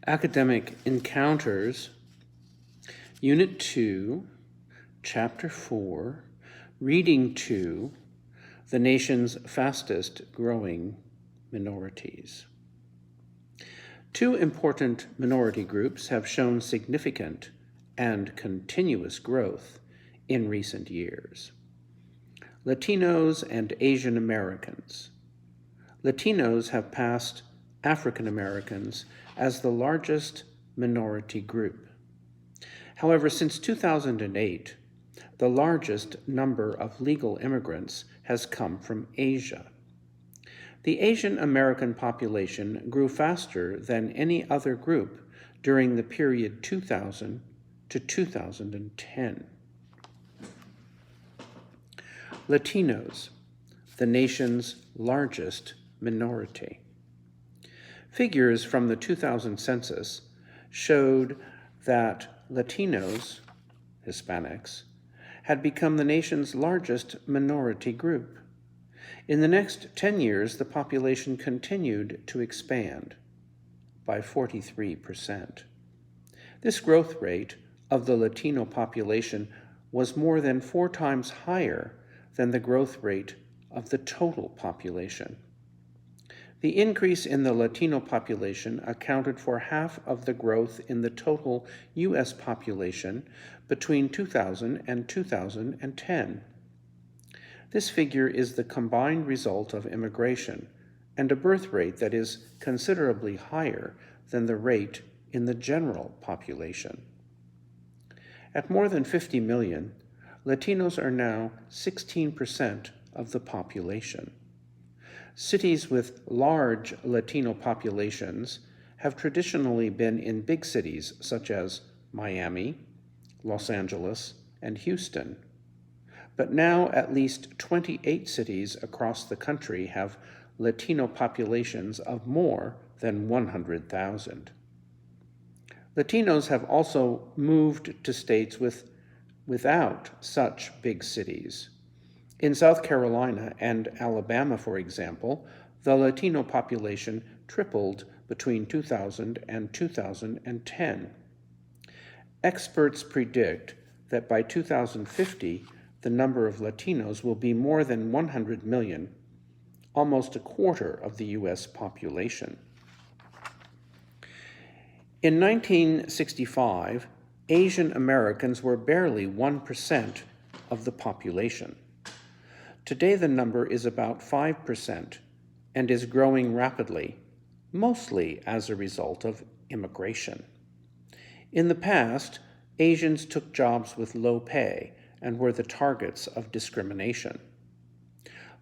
Academic Encounters, Unit 2, Chapter 4, Reading 2, The Nation's Fastest Growing Minorities. Two important minority groups have shown significant and continuous growth in recent years: Latinos and Asian Americans. Latinos have passed African Americans as the largest minority group. However, since 2008, the largest number of legal immigrants has come from Asia. The Asian American population grew faster than any other group during the period 2000 to 2010. Latinos, the nation's largest minority. Figures from the 2000 census showed that Latinos, Hispanics, had become the nation's largest minority group. In the next 10 years, the population continued to expand by 43%. This growth rate of the Latino population was more than 4 times higher than the growth rate of the total population. The increase in the Latino population accounted for half of the growth in the total U.S. population between 2000 and 2010. This figure is the combined result of immigration and a birth rate that is considerably higher than the rate in the general population. At more than 50 million, Latinos are now 16% of the population. Cities with large Latino populations have traditionally been in big cities such as Miami, Los Angeles, and Houston. But now at least 28 cities across the country have Latino populations of more than 100,000. Latinos have also moved to states without such big cities. In South Carolina and Alabama, for example, the Latino population tripled between 2000 and 2010. Experts predict that by 2050, the number of Latinos will be more than 100 million, almost a quarter of the U.S. population. In 1965, Asian Americans were barely 1% of the population. Today, the number is about 5% and is growing rapidly, mostly as a result of immigration. In the past, Asians took jobs with low pay and were the targets of discrimination.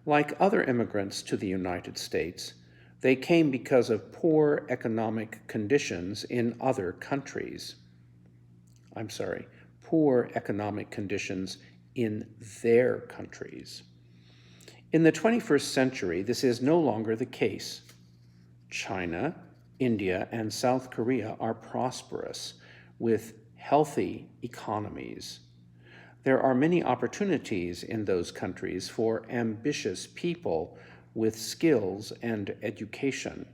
Like other immigrants to the United States, they came because of poor economic conditions in other countries. Poor economic conditions in their countries. In the 21st century, this is no longer the case. China, India, and South Korea are prosperous, with healthy economies. There are many opportunities in those countries for ambitious people with skills and education.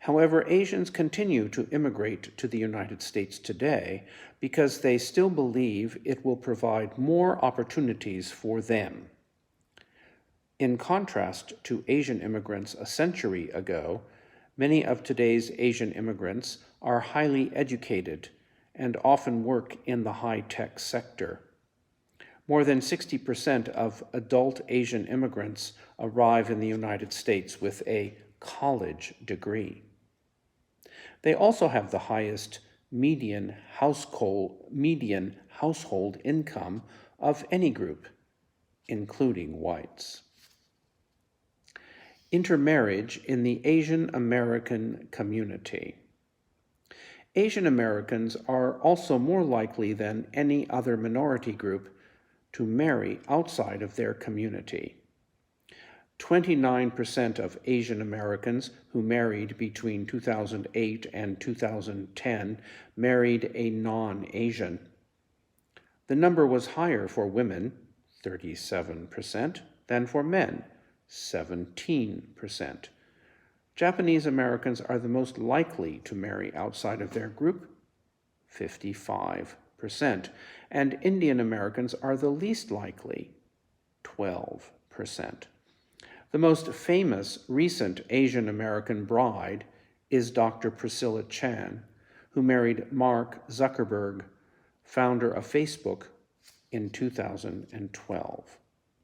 However, Asians continue to immigrate to the United States today because they still believe it will provide more opportunities for them. In contrast to Asian immigrants a century ago, many of today's Asian immigrants are highly educated and often work in the high-tech sector. More than 60% of adult Asian immigrants arrive in the United States with a college degree. They also have the highest median household income of any group, including whites. Intermarriage in the Asian American community. Asian Americans are also more likely than any other minority group to marry outside of their community. 29% of Asian Americans who married between 2008 and 2010 married a non-Asian. The number was higher for women, 37%, than for men, 17%. Japanese Americans are the most likely to marry outside of their group, 55%, and Indian Americans are the least likely, 12%. The most famous recent Asian American bride is Dr. Priscilla Chan, who married Mark Zuckerberg, founder of Facebook, in 2012.